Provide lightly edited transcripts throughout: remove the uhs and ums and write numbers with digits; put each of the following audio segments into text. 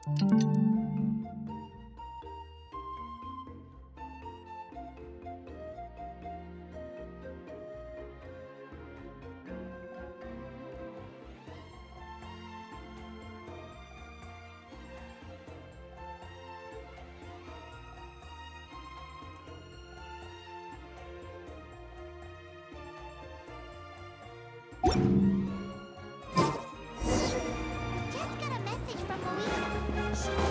Just got a message from Maria. She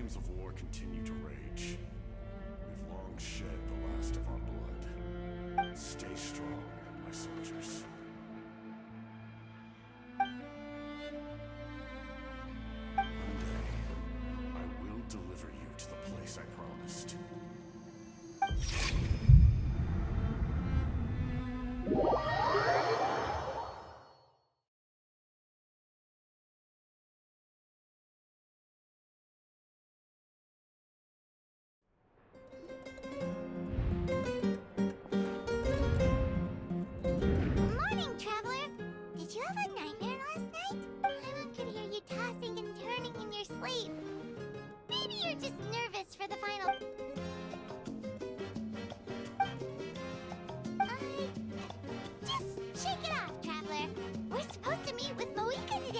flames of war continue to rage. We've long shed the last of our blood. Stay strong, my soldiers. One day, I will deliver you to the place I promised. Morning, traveler! Did you have a nightmare last night? I could hear you tossing and turning in your sleep. Maybe you're just nervous for the final... Just shake it off, traveler. We're supposed to meet with Moika today.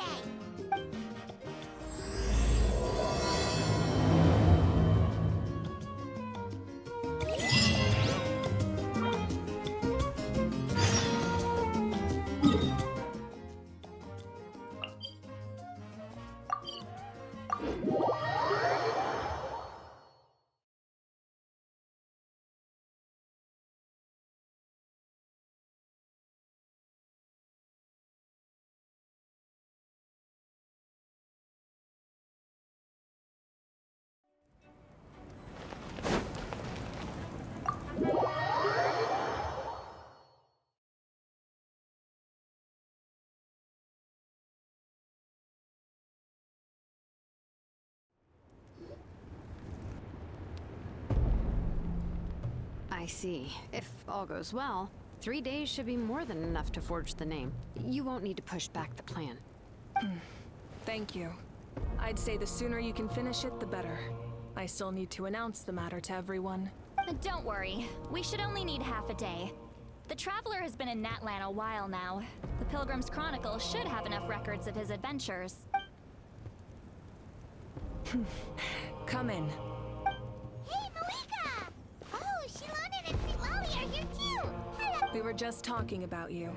I see. If all goes well, 3 days should be more than enough to forge the name. You won't need to push back the plan. Thank you. I'd say the sooner you can finish it, the better. I still need to announce the matter to everyone. Don't worry. We should only need half a day. The Traveler has been in Natlan a while now. The Pilgrim's Chronicle should have enough records of his adventures. Come in. Hey, Moika! Oh, Shilana and Silali are here too! Hello! We were just talking about you.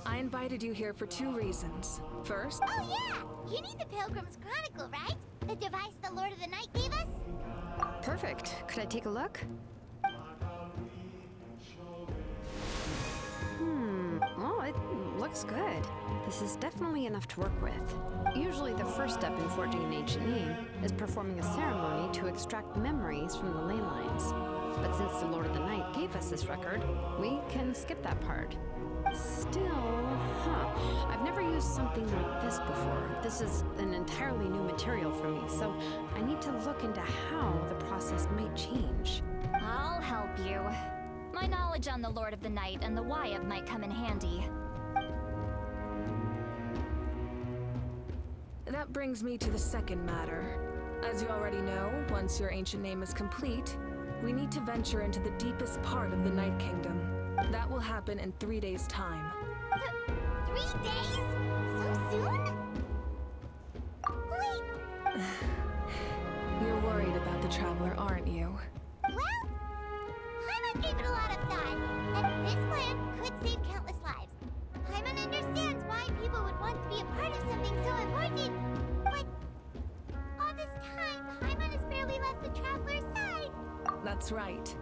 I invited you here for 2 reasons. First, Oh yeah! You need the Pilgrim's Chronicle, right? The device the Lord of the Night gave us? Perfect. Could I take a look? Well, it looks good. This is definitely enough to work with. Usually the first step in forging an ancient name is performing a ceremony to extract memories from the ley lines. But since the Lord of the Night gave us this record, we can skip that part. Still, I've never used something like this before. This is an entirely new material for me, so I need to look into how the process might change. I'll help you. My knowledge on the Lord of the Night and the Wyatt might come in handy. that brings me to the second matter. As you already know, once your ancient name is complete, we need to venture into the deepest part of the Night Kingdom. That will happen in 3 days' time. 3 days? So soon? Wait, You're worried about the Traveler, aren't you? well, Paimon gave it a lot of thought, and this plan could save countless lives. Paimon understands why people would want to be a part of something so important, but all this time, Paimon has barely left the Traveler's side. That's right.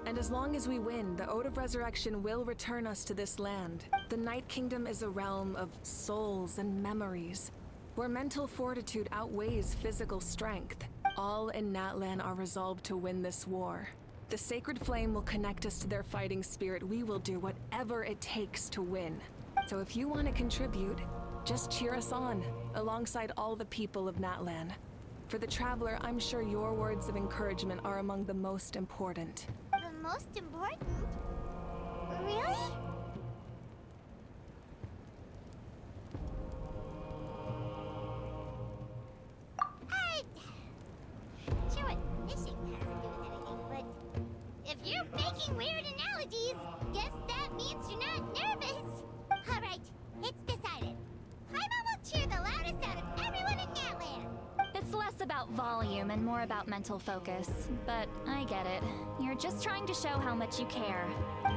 And as long as we win, the Ode of Resurrection will return us to this land. The Night Kingdom is a realm of souls and memories, where mental fortitude outweighs physical strength. All in Natlan are resolved to win this war. The Sacred Flame will connect us to their fighting spirit. We will do whatever it takes to win. So if you want to contribute, just cheer us on, alongside all the people of Natlan. For the Traveler, I'm sure your words of encouragement are among the most important. The most important? Really? Not sure what fishing has to do with anything, but if you're making weird analogies, guess that means you're not nervous. All right, it's decided. Paimon will cheer the loudest out of everyone in Natlan. It's less about volume and more about mental focus. But I get it. You're just trying to show how much you care.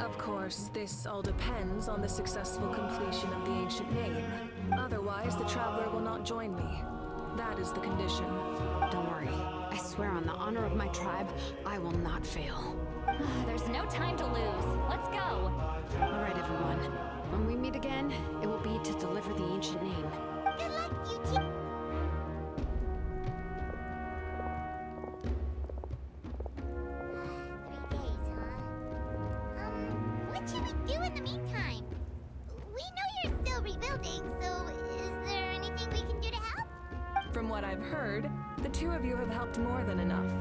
Of course, this all depends on the successful completion of the ancient name. Otherwise, the Traveler will not join me. That is the condition. Don't worry. I swear on the honor of my tribe, I will not fail. There's no time to lose. Let's go. All right, everyone. When we meet again, it will be to deliver the ancient name. Good luck, you two. 3 days, huh? What should we do in the meantime? We know you're still rebuilding, so is there anything we can do to help? From what I've heard, the two of you have helped more than enough.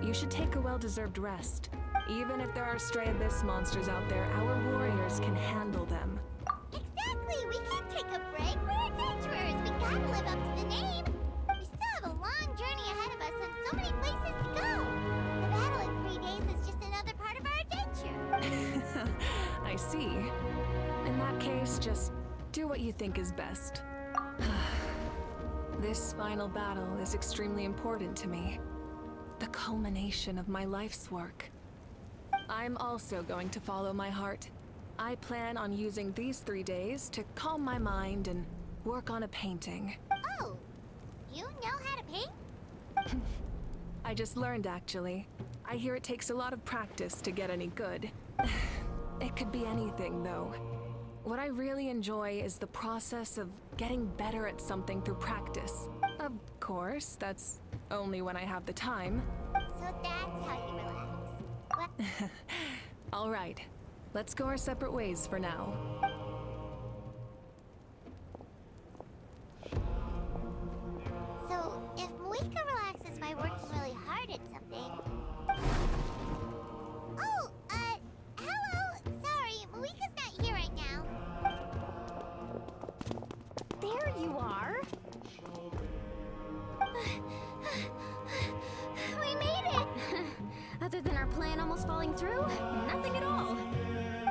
You should take a well-deserved rest. Even if there are stray abyss monsters out there, our warriors can handle them. Exactly! We can't take a break. We're adventurers. We gotta live up to the name. We still have a long journey ahead of us and so many places to go. The battle in 3 days is just another part of our adventure. I see. In that case, just do what you think is best. This final battle is extremely important to me. The culmination of my life's work. I'm also going to follow my heart. I plan on using these 3 days to calm my mind and work on a painting. Oh, you know how to paint? I just learned, actually. I hear it takes a lot of practice to get any good. It could be anything, though. What I really enjoy is the process of getting better at something through practice. Of course, that's only when I have the time. So that's how you relax. What? All right, let's go our separate ways for now. So, if Moika relaxes by working really hard at something... Oh, hello! Sorry, Moika's not here right now. There you are. We made it! Other than our plan almost falling through, nothing at all.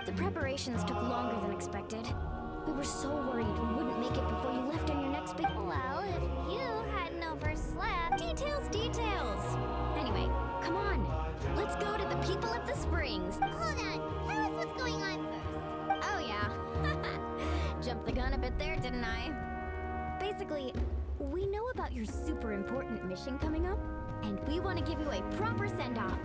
The preparations took longer than expected. We were so worried we wouldn't make it before you left on your next big... Well, if you hadn't overslept... Details, details! Anyway, come on. Let's go to the people of the springs. Hold on, tell us what's going on first. Oh, yeah. Jumped the gun a bit there, didn't I? Basically, we know about your super important mission coming up, and we want to give you a proper send-off.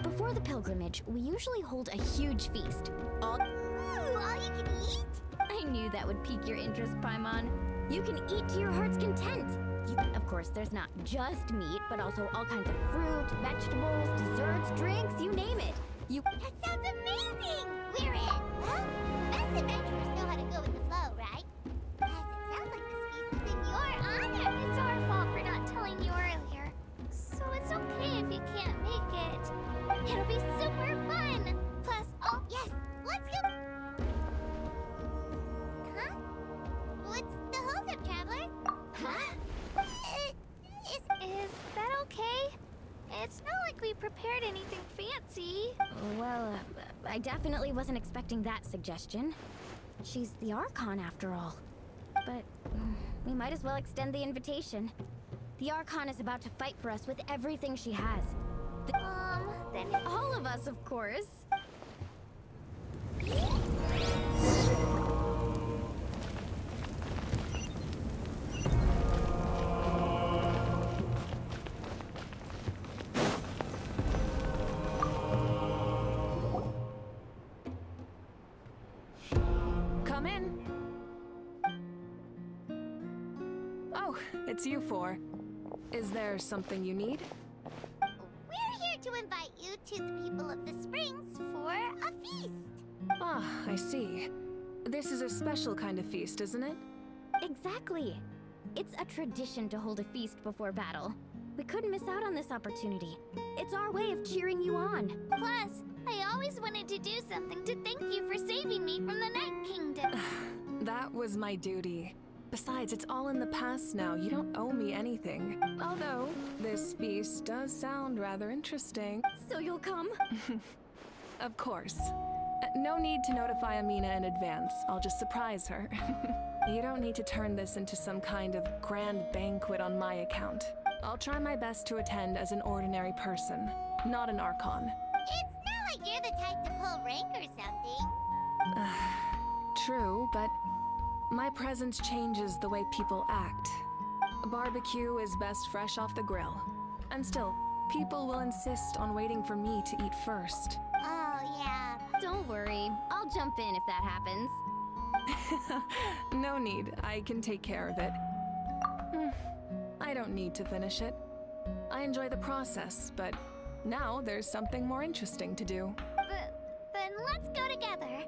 Before the pilgrimage, we usually hold a huge feast. Ooh, all you can eat? I knew that would pique your interest, Paimon. You can eat to your heart's content. Of course, there's not just meat, but also all kinds of fruit, vegetables, desserts, drinks, you name it. That sounds amazing! We're in. Well, the best adventurers know how to go with the flow, right? Plus, it sounds like this feast is in your honor. It's our fault for not telling you earlier. So it's okay if you can't make it. It'll be super fun! Plus, oh, yes, let's go! Huh? What's the holdup, traveler? Huh? Is that okay? It's not like we prepared anything fancy. Well, I definitely wasn't expecting that suggestion. She's the Archon, after all. But we might as well extend the invitation. The Archon is about to fight for us with everything she has. Then All of us, of course. Come in. Oh, it's you four. Is there something you need? we're here to invite you to the people of the springs for a feast. Ah, I see. This is a special kind of feast, isn't it? Exactly. It's a tradition to hold a feast before battle. We couldn't miss out on this opportunity. It's our way of cheering you on. Plus, I always wanted to do something to thank you for saving me from the Night Kingdom. That was my duty. Besides, it's all in the past now. You don't owe me anything. Although, this feast does sound rather interesting. So you'll come? Of course. No need to notify Amina in advance. I'll just surprise her. You don't need to turn this into some kind of grand banquet on my account. I'll try my best to attend as an ordinary person, not an Archon. It's not like you're the type to pull rank or something. True, but my presence changes the way people act. A barbecue is best fresh off the grill. And still, people will insist on waiting for me to eat first. Oh, yeah. Don't worry, I'll jump in if that happens. No need, I can take care of it. I don't need to finish it. I enjoy the process, but now there's something more interesting to do. Then let's go together.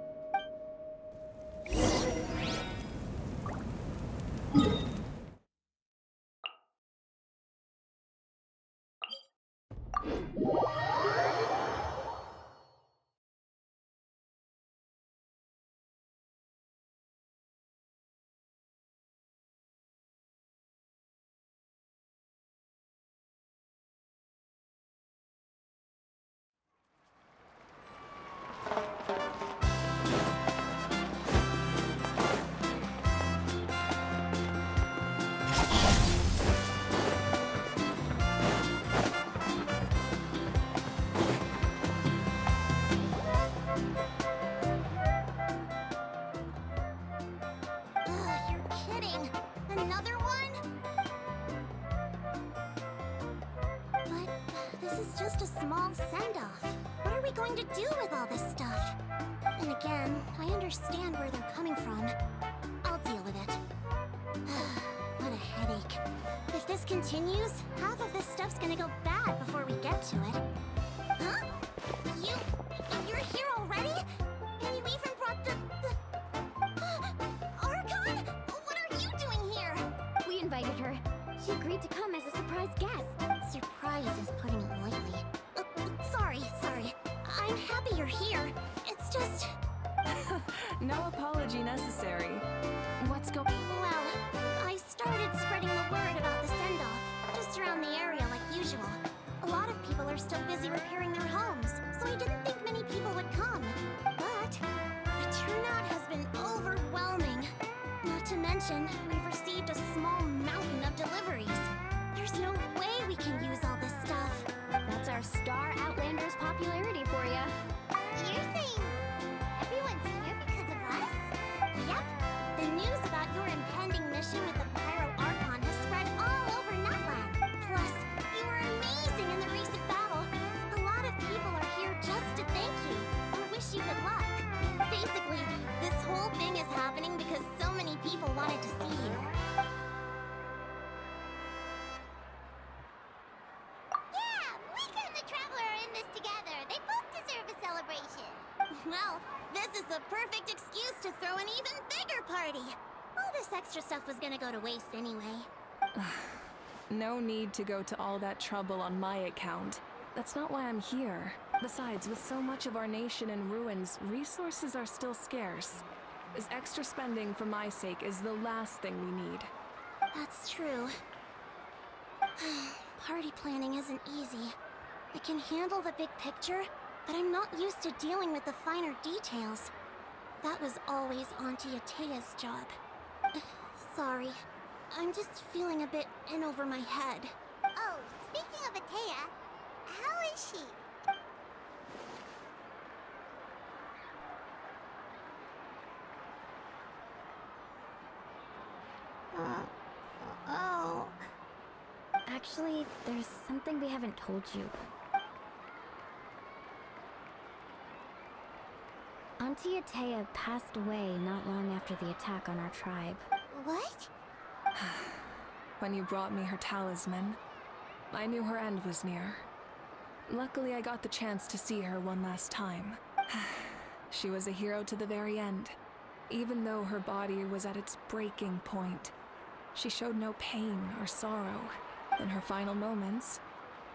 You're kidding. Another one? But this is just a small send-off. What are we going to do with all this stuff? And again, I understand where they're coming from. I'll deal with it. What a headache. If this continues, half of this stuff's gonna go bad before we get to it. Huh? You're here already? And you even brought the Archon? What are you doing here? We invited her. She agreed to come as a surprise guest. Surprise is putting it lightly. Sorry. I'm happy you're here. It's just... No apology necessary. What's going on? Well, I started spreading the word about the send-off, just around the area like usual. A lot of people are still busy repairing their homes, so I didn't think many people would come. But the turnout has been overwhelming. Not to mention, we've received a small mountain of deliveries. There's no way we can use all this stuff. That's our Star Outlander's popularity for you. You're saying everyone's here because of us? Yep. The news about your impending mission with the Pyro Archon has spread all over Natlan. Plus, you were amazing in the recent battle. A lot of people are here just to thank you or wish you good luck. Basically, this whole thing is happening because so many people wanted to see you. Yeah, Mika and the Traveler are in this together. They both deserve a celebration. Well, this is the perfect excuse to throw an even bigger party. All this extra stuff was gonna go to waste anyway. No need to go to all that trouble on my account. That's not why I'm here. Besides, with so much of our nation in ruins, resources are still scarce. This extra spending for my sake is the last thing we need. That's true. Party planning isn't easy. I can handle the big picture, but I'm not used to dealing with the finer details. That was always Auntie Atea's job. Sorry. I'm just feeling a bit in over my head. Oh, speaking of Atea, how is she? Oh. Actually, there's something we haven't told you. Auntie Atea passed away not long after the attack on our tribe. What? When you brought me her talisman, I knew her end was near. Luckily, I got the chance to see her one last time. She was a hero to the very end. Even though her body was at its breaking point, she showed no pain or sorrow. In her final moments,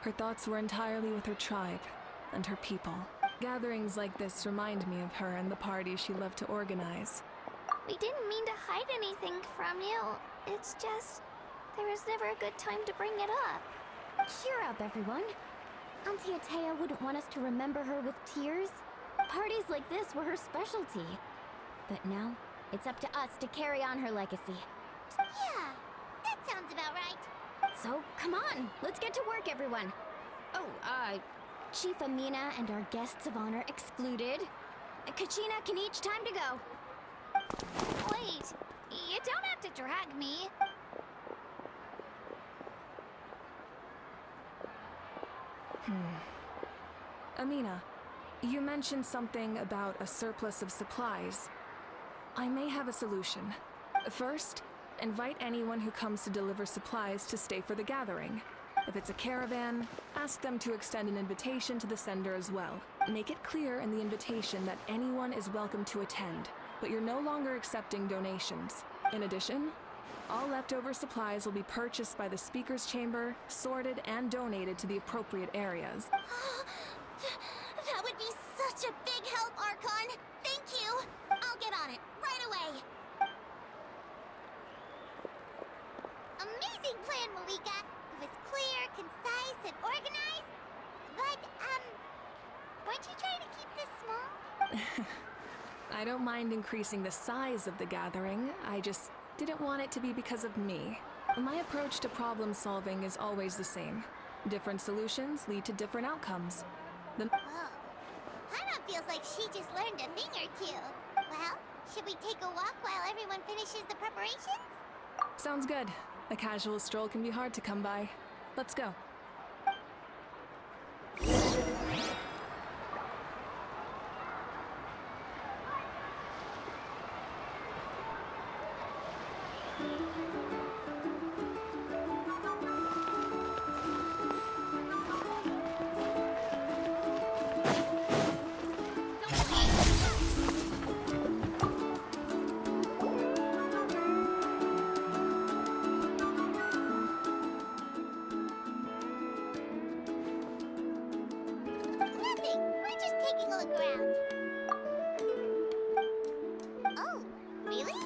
her thoughts were entirely with her tribe and her people. Gatherings like this remind me of her and the parties she loved to organize. We didn't mean to hide anything from you. It's just, there was never a good time to bring it up. Cheer up, everyone. Auntie Atea wouldn't want us to remember her with tears. Parties like this were her specialty. But now, it's up to us to carry on her legacy. Yeah, that sounds about right. So, come on, let's get to work, everyone. Oh, Chief Amina and our guests of honor excluded. Kachina can each time to go. Wait, you don't have to drag me. Amina, you mentioned something about a surplus of supplies. I may have a solution. First, invite anyone who comes to deliver supplies to stay for the gathering. If it's a caravan, ask them to extend an invitation to the sender as well. Make it clear in the invitation that anyone is welcome to attend, but you're no longer accepting donations. In addition, all leftover supplies will be purchased by the speaker's chamber, sorted, and donated to the appropriate areas. That would be such a big help, Archon. Thank you. I'll get on it right away. Amazing plan, Malika. It was clear, concise, and organized. But, weren't you trying to keep this small? I don't mind increasing the size of the gathering, I just didn't want it to be because of me. My approach to problem solving is always the same. Different solutions lead to different outcomes. Whoa. Hana feels like she just learned a thing or two. Well, should we take a walk while everyone finishes the preparations? Sounds good. A casual stroll can be hard to come by. Let's go. Nothing. We're just taking a look around. Oh, really?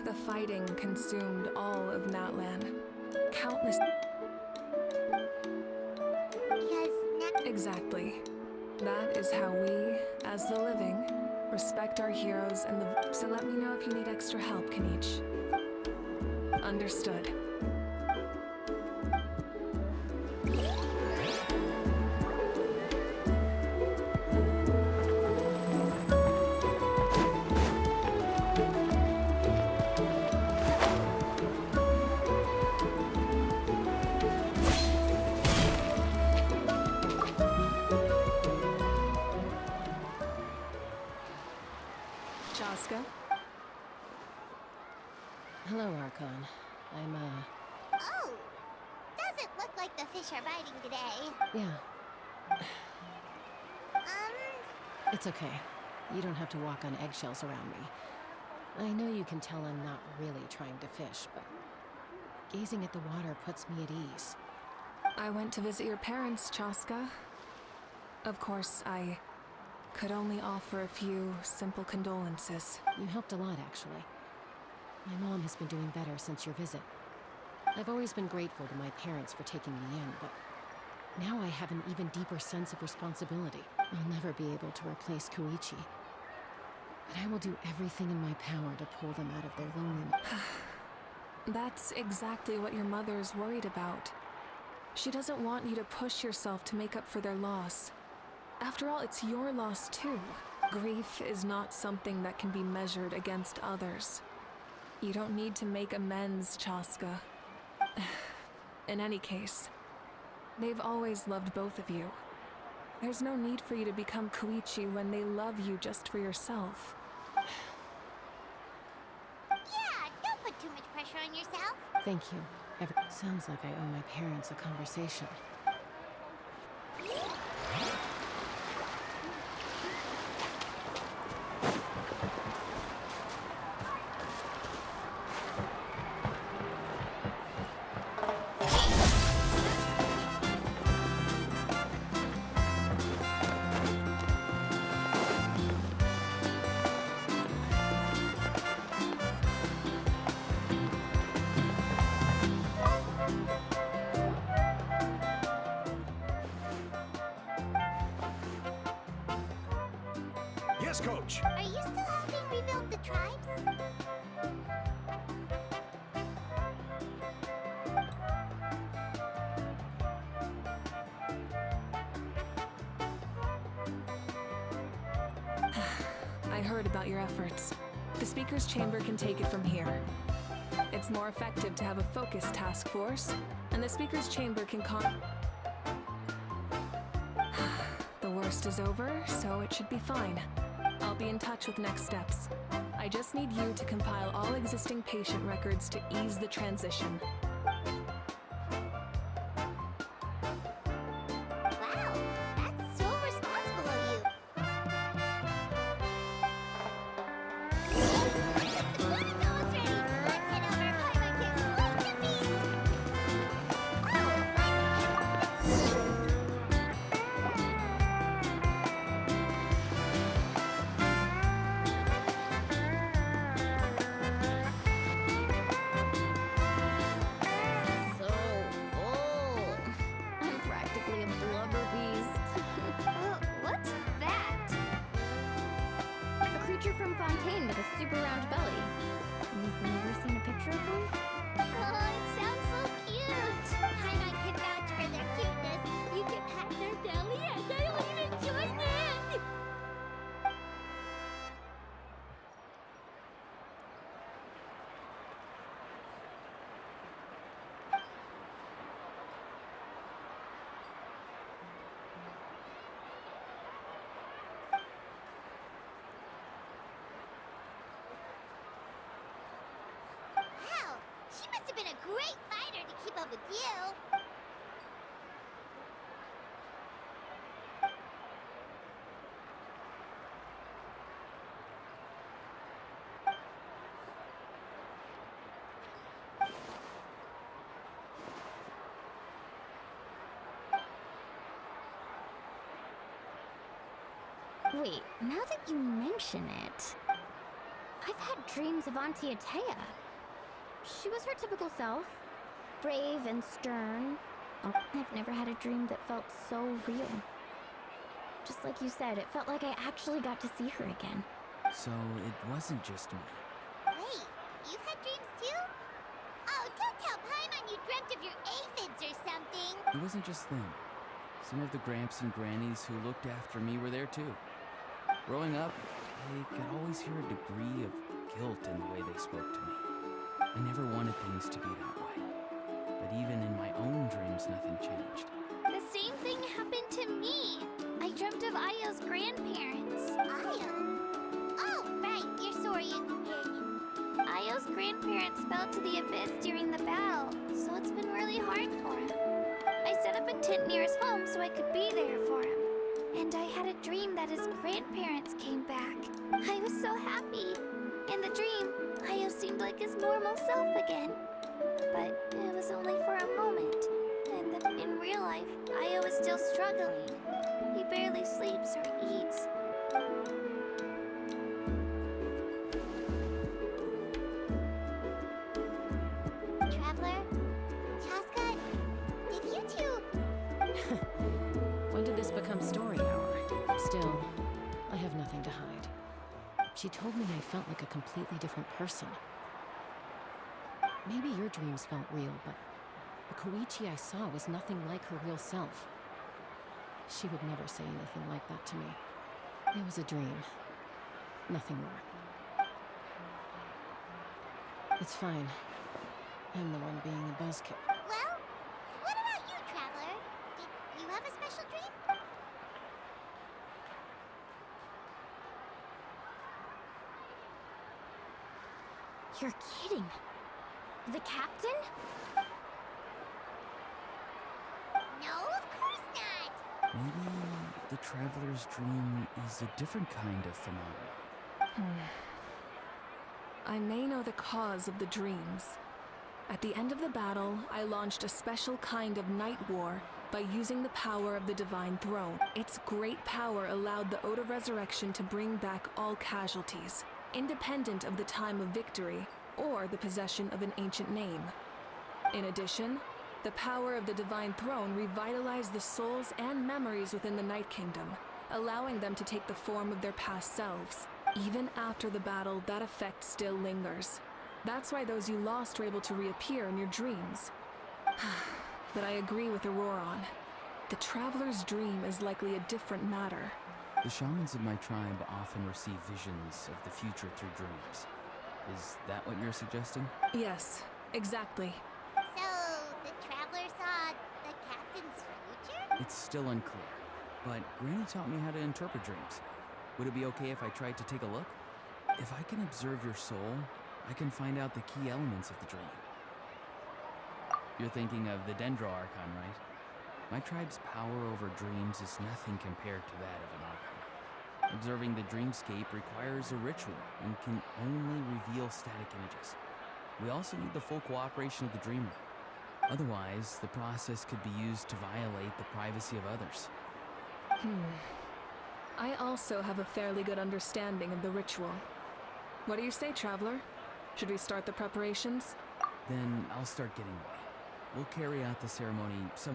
The fighting consumed all of Natlan. Countless... Because Exactly. That is how we, as the living, respect our heroes and the... So let me know if you need extra help, Kanich. Understood. Chaska? Hello, Archon. I'm, Oh, doesn't look like the fish are biting today. yeah, it's okay. You don't have to walk on eggshells around me. I know you can tell I'm not really trying to fish, but gazing at the water puts me at ease. I went to visit your parents, Chaska. Of course, I could only offer a few simple condolences. You helped a lot, actually. My mom has been doing better since your visit. I've always been grateful to my parents for taking me in, but now I have an even deeper sense of responsibility. I'll never be able to replace Koichi, but I will do everything in my power to pull them out of their loneliness. That's exactly what your mother's worried about. She doesn't want you to push yourself to make up for their loss. After all, it's your loss too. Grief is not something that can be measured against others. You don't need to make amends, Chaska. In any case, they've always loved both of you. There's no need for you to become Koichi when they love you just for yourself. Yeah, don't put too much pressure on yourself. Thank you. Sounds like I owe my parents a conversation. Yes, Coach. Are you still helping rebuild the tribes? I heard about your efforts. The Speaker's Chamber can take it from here. It's more effective to have a focused task force, and the Speaker's Chamber can worst is over, so it should be fine. I'll be in touch with next steps. I just need you to compile all existing patient records to ease the transition. Wow, that's so responsible of you. The food is almost ready. Let's head over to Paimon King's Lake to feast. So full. I'm practically a blubber beast. What's that? A creature from Fontaine with a super round belly. You've never seen a picture of one? Oh, it sounds so cute. Paimon can vouch for their cuteness. You can pat their belly and I'll even join in. Wow, she must have been a great fighter to keep up with you. Wait, now that you mention it, I've had dreams of Auntie Atea. She was her typical self, brave and stern. Oh, I've never had a dream that felt so real. Just like you said, it felt like I actually got to see her again. So it wasn't just me. Wait, you've had dreams too? Oh, don't tell Paimon you dreamt of your aphids or something. It wasn't just them. Some of the Gramps and Grannies who looked after me were there too. Growing up, I could always hear a degree of guilt in the way they spoke to me. I never wanted things to be that way. But even in my own dreams, nothing changed. The same thing happened to me. I dreamt of Ayo's grandparents. Ayo? Oh, right, your Saurian companion. Ayo's grandparents fell to the abyss during the battle, so it's been really hard for him. I set up a tent near his home so I could be there for him. And I had a dream that his grandparents came back. I was so happy. In the dream, Ayo seemed like his normal self again. But it was only for a moment. And then in real life, Ayo is still struggling. He barely sleeps or eats. Traveler? Casca? Did you two... When did this become story hour? Still, I have nothing to hide. She told me I felt like a completely different person. Maybe your dreams felt real, but the Koichi I saw was nothing like her real self. She would never say anything like that to me. It was a dream. Nothing more. It's fine. I'm the one being a buzzkill. Well, what about you, Traveler? Did you have a special dream? You're kidding. The captain? No, of course not. Maybe the Traveler's dream is a different kind of phenomenon. I may know the cause of the dreams. At the end of the battle, I launched a special kind of night war by using the power of the Divine Throne. Its great power allowed the Ode of Resurrection to bring back all casualties, independent of the time of victory or the possession of an ancient name. In addition, the power of the Divine Throne revitalized the souls and memories within the Night Kingdom, allowing them to take the form of their past selves. Even after the battle, that effect still lingers. That's why those you lost were able to reappear in your dreams. But I agree with Auroron. The Traveler's dream is likely a different matter. The shamans of my tribe often receive visions of the future through dreams. Is that what you're suggesting? Yes, exactly. So, the Traveler saw the captain's future? It's still unclear. but Granny taught me how to interpret dreams. Would it be okay if I tried to take a look? If I can observe your soul, I can find out the key elements of the dream. You're thinking of the Dendro Archon, right? My tribe's power over dreams is nothing compared to that of an Archon. Observing the dreamscape requires a ritual and can only reveal static images. We also need the full cooperation of the dreamer. Otherwise, the process could be used to violate the privacy of others. I also have a fairly good understanding of the ritual. What do you say, Traveler? Should we start the preparations? Then I'll start getting ready. We'll carry out the ceremony some...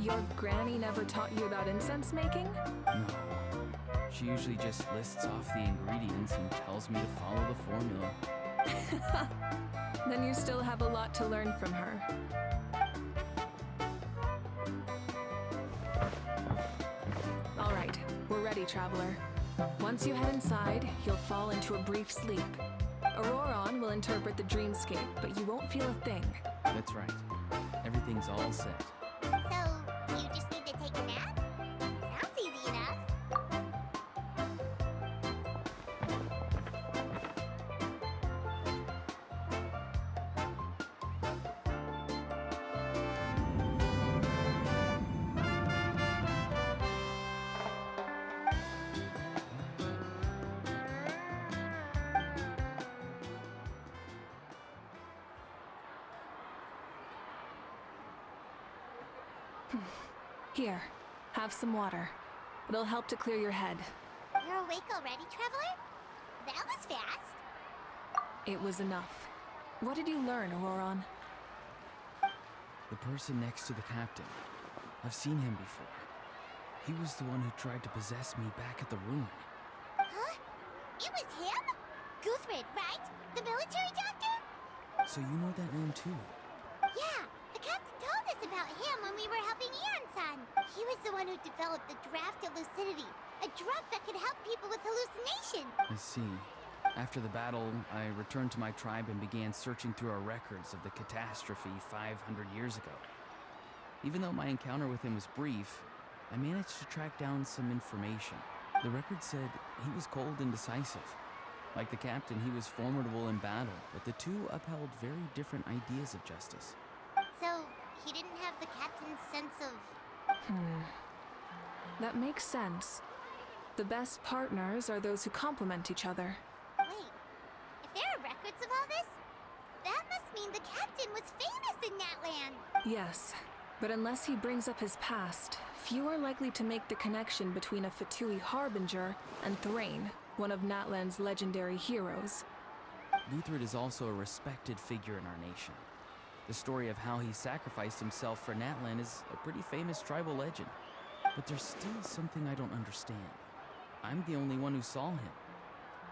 Your granny never taught you about incense making? No. She usually just lists off the ingredients and tells me to follow the formula. Then you still have a lot to learn from her. All right, we're ready, Traveler. Once you head inside, you'll fall into a brief sleep. Auroron will interpret the dreamscape, but you won't feel a thing. That's right. Everything's all set. So, you just need to take a nap? Sounds easy enough. Here, have some water. It'll help to clear your head. You're awake already, Traveler? That was fast. It was enough. What did you learn, Auroron? The person next to the captain. I've seen him before. He was the one who tried to possess me back at the ruin. Huh? It was him? Guthred, right? The military doctor? So you know that name too? Yeah, the captain told us about him when we were helping Ian-san. He was the one who developed the Draft of Lucidity, a drug that could help people with hallucination. I see. After the battle, I returned to my tribe and began searching through our records of the catastrophe 500 years ago. Even though my encounter with him was brief, I managed to track down some information. The record said he was cold and decisive. Like the captain, he was formidable in battle, but the two upheld very different ideas of justice. So, he didn't have the captain's sense of... That makes sense. The best partners are those who complement each other. Wait, if there are records of all this, that must mean the captain was famous in Natlan. Yes, but unless he brings up his past, few are likely to make the connection between a Fatui harbinger and Thrain, one of Natlan's legendary heroes. Guthred is also a respected figure in our nation. The story of how he sacrificed himself for Natlan is a pretty famous tribal legend. But there's still something I don't understand. I'm the only one who saw him.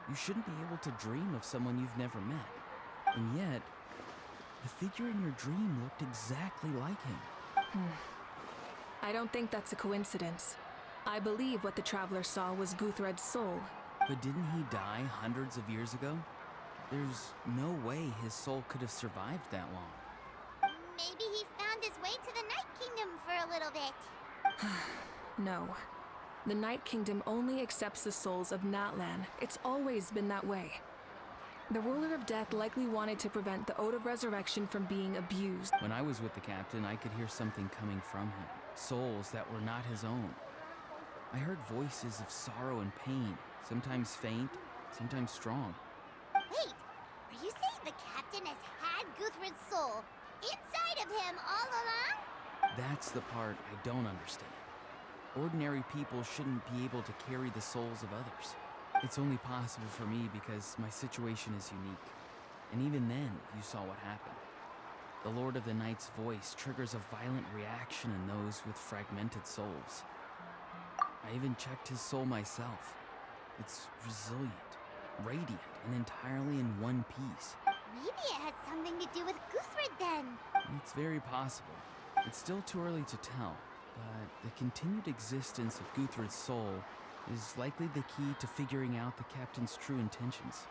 You shouldn't be able to dream of someone you've never met. And yet, the figure in your dream looked exactly like him. I don't think that's a coincidence. I believe what the Traveler saw was Guthred's soul. But didn't he die hundreds of years ago? There's no way his soul could have survived that long. Maybe he found his way to the Night Kingdom for a little bit. No. The Night Kingdom only accepts the souls of Natlan. It's always been that way. The Ruler of Death likely wanted to prevent the Ode of Resurrection from being abused. When I was with the captain, I could hear something coming from him. Souls that were not his own. I heard voices of sorrow and pain, sometimes faint, sometimes strong. Wait, are you saying the captain has had Guthred's soul inside of him all along? That's the part I don't understand. Ordinary people shouldn't be able to carry the souls of others. It's only possible for me because my situation is unique. And even then, you saw what happened. the Lord of the Night's voice triggers a violent reaction in those with fragmented souls. I even checked his soul myself. It's resilient, radiant, and entirely in one piece. Maybe it has something to do with Guthrid then. It's very possible. It's still too early to tell, but the continued existence of Guthrid's soul is likely the key to figuring out the captain's true intentions.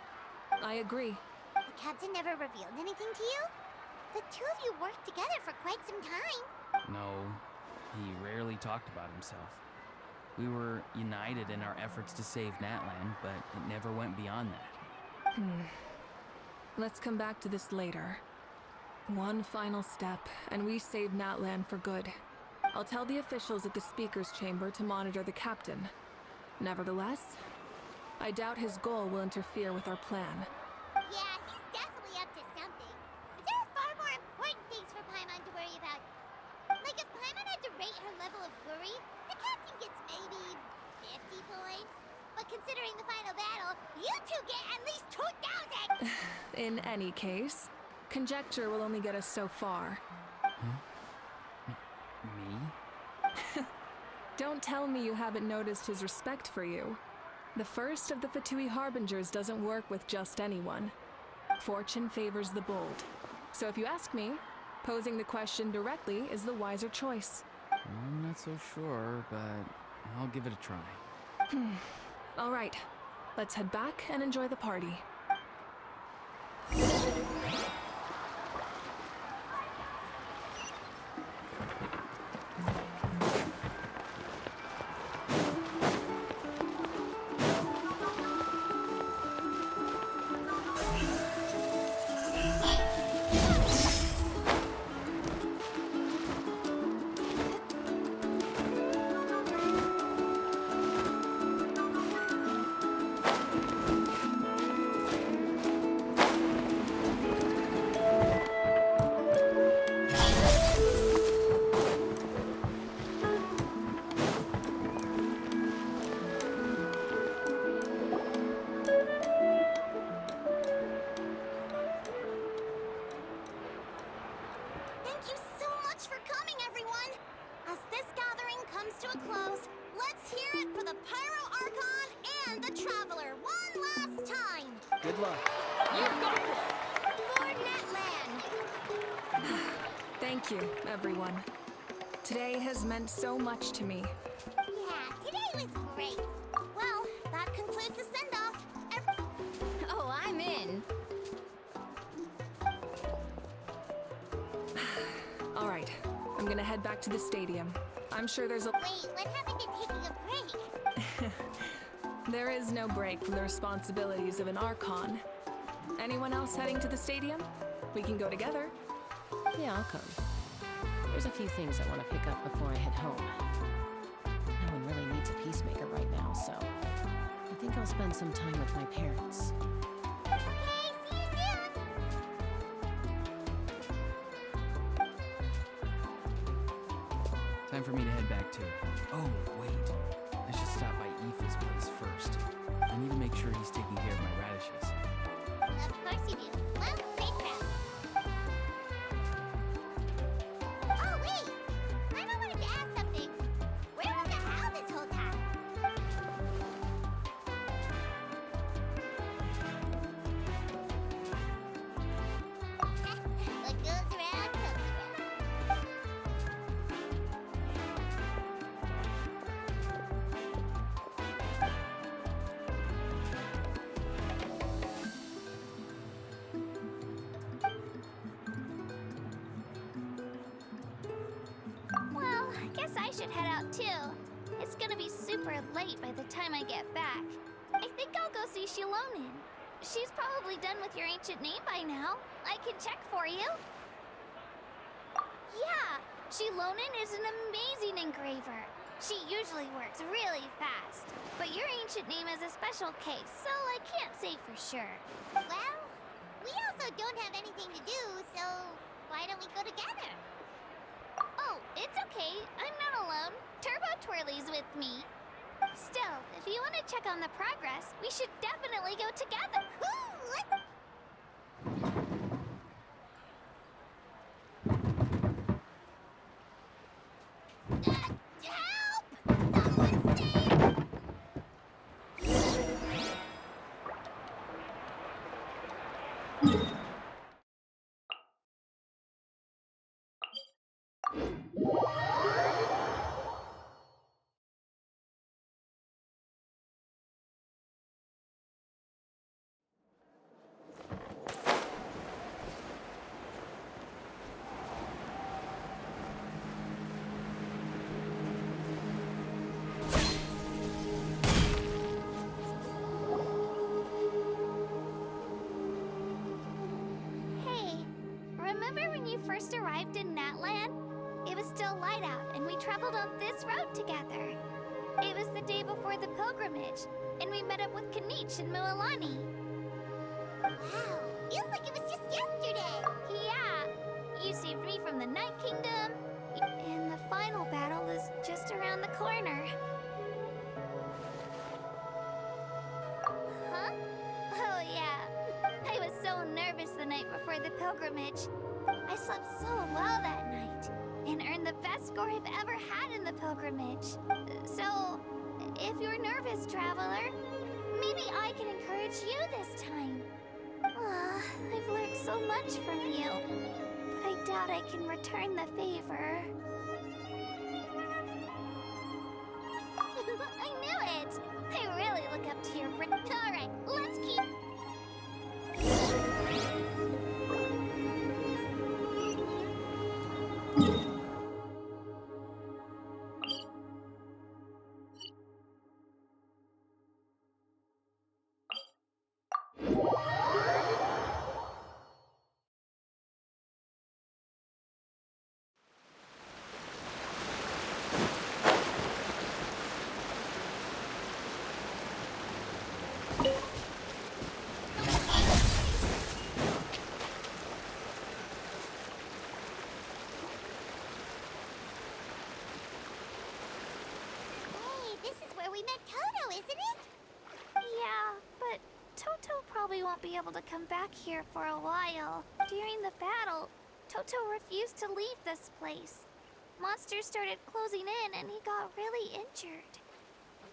I agree. The captain never revealed anything to you? The two of you worked together for quite some time. No, he rarely talked about himself. We were united in our efforts to save Natlan, but it never went beyond that. Let's come back to this later. One final step, and we save Natlan for good. I'll tell the officials at the speaker's chamber to monitor the captain. Nevertheless, I doubt his goal will interfere with our plan. Yeah, he's definitely up to something. But there are far more important things for Paimon to worry about. Like if Paimon had to rate her level of worry, the captain gets maybe 50 points. But considering the final battle, you two get at least 2,000! In any case, conjecture will only get us so far. Me? Don't tell me you haven't noticed his respect for you. The first of the Fatui Harbingers doesn't work with just anyone. Fortune favors the bold. So if you ask me, posing the question directly is the wiser choice. I'm not so sure, but I'll give it a try. All right, let's head back and enjoy the party. Thank you so much for coming, everyone! As this gathering comes to a close, let's hear it for the Pyro Archon and the Traveler one last time! Good luck. You got this! Lord Natlan! Thank you, everyone. Today has meant so much to me. Yeah, today was great. Well, that concludes the send-off. Oh, I'm in. All right, I'm gonna head back to the stadium. I'm sure there's a... Wait, what happened to taking a break? There is no break from the responsibilities of an Archon. Anyone else heading to the stadium? We can go together. Yeah, I'll come. There's a few things I want to pick up before I head home. No one really needs a peacemaker right now, so I think I'll spend some time with my parents. Okay, see you soon! Time for me to head back too. Oh, wait. I should stop by Aoife's place first. I need to make sure he's taking care of my radishes. Of course you do. Well, safe travels. Oh, wait! Paimon wanted to ask something. Where was the Hal this whole time? What goes around comes around. Well, I guess I should head out too. It's gonna be super late by the time I get back. I think I'll go see Shilonin. She's probably done with your ancient name by now. I can check for you. Yeah, Shilonin is an amazing engraver. She usually works really fast. But your ancient name is a special case, so I can't say for sure. Well, we also don't have anything to do, so why don't we go together? Oh, it's okay. I'm not alone. Turbo Twirly's with me. Still, if you want to check on the progress, we should definitely go together. Woo! Let's... first arrived in Natlan, it was still light out, and we traveled on this road together. It was the day before the pilgrimage, and we met up with Kanich and Mualani. Wow, feels like it was just yesterday. Yeah, you saved me from the Night Kingdom, and the final battle is just around the corner. Huh? Oh yeah, I was so nervous the night before the pilgrimage. I slept so well that night, and earned the best score I've ever had in the pilgrimage. So, if you're nervous, traveler, maybe I can encourage you this time. I've learned so much from you, but I doubt I can return the favor. I knew it! I really look up to your Alright, let's keep... We met Toto, isn't it? Yeah, but Toto probably won't be able to come back here for a while. During the battle, Toto refused to leave this place. Monsters started closing in and he got really injured.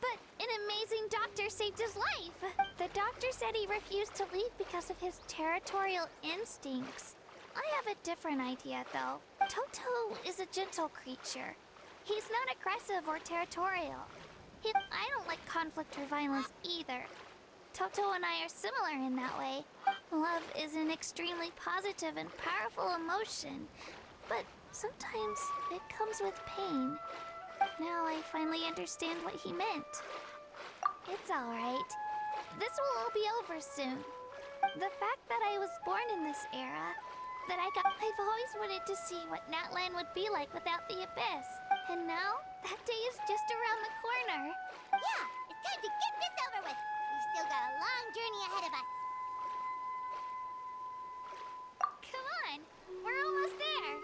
But an amazing doctor saved his life. The doctor said he refused to leave because of his territorial instincts. I have a different idea, though. Toto is a gentle creature. He's not aggressive or territorial. I don't like conflict or violence either. Toto and I are similar in that way. Love is an extremely positive and powerful emotion, but sometimes it comes with pain. Now I finally understand what he meant. It's alright. This will all be over soon. The fact that I was born in this era, I've always wanted to see what Natlan would be like without the Abyss. And now, that day is just around the corner. Yeah, it's time to get this over with. We've still got a long journey ahead of us. Come on, we're almost there.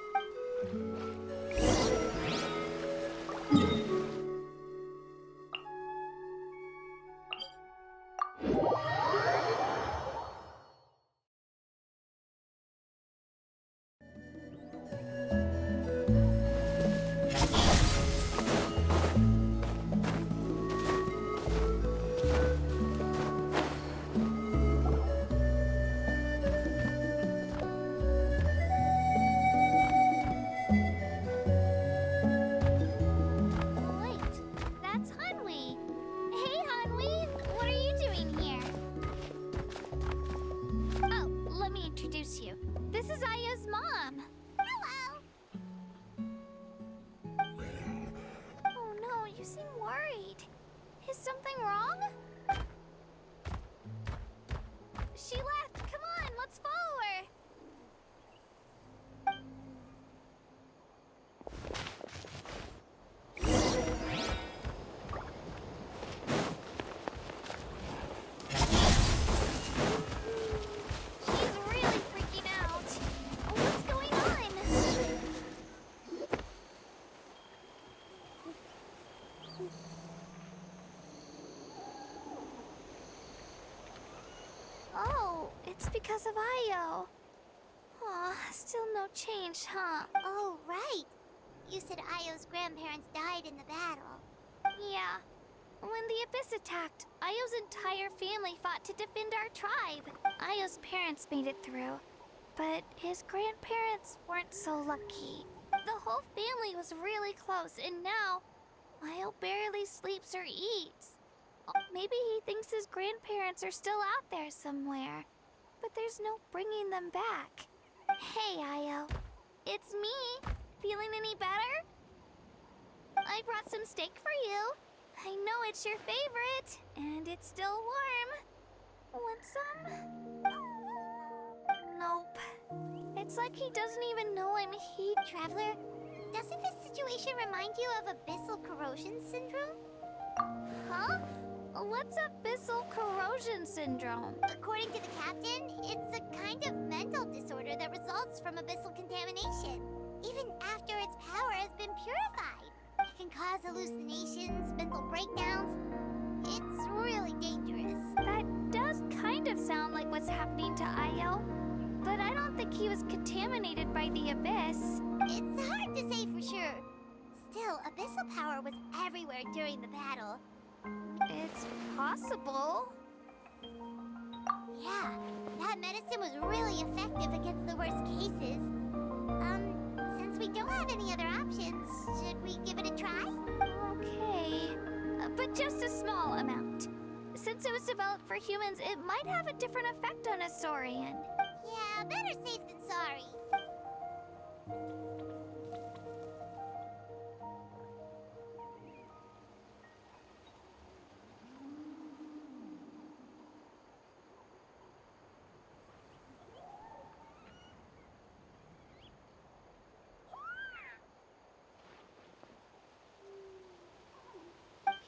This is Aya's mom. Hello. Oh no, you seem worried. Is something wrong? She left. Come on, let's follow her. It's because of Io. Aw, still no change, huh? Oh, right. You said Io's grandparents died in the battle. Yeah. When the Abyss attacked, Io's entire family fought to defend our tribe. Io's parents made it through, but his grandparents weren't so lucky. The whole family was really close, and now Io barely sleeps or eats. Maybe he thinks his grandparents are still out there somewhere. But there's no bringing them back. Hey, Io. It's me. Feeling any better? I brought some steak for you. I know it's your favorite, and it's still warm. Want some? Nope. It's like he doesn't even know I'm here. Traveler, doesn't this situation remind you of abyssal corrosion syndrome? Huh? What's abyssal corrosion syndrome? According to the captain, it's a kind of mental disorder that results from abyssal contamination. Even after its power has been purified, it can cause hallucinations, mental breakdowns. It's really dangerous. That does kind of sound like what's happening to Io. But I don't think he was contaminated by the abyss. It's hard to say for sure. Still, abyssal power was everywhere during the battle. It's possible. Yeah, that medicine was really effective against the worst cases. Since we don't have any other options, should we give it a try? Okay, but just a small amount. Since it was developed for humans, it might have a different effect on a Saurian. Yeah, better safe than sorry.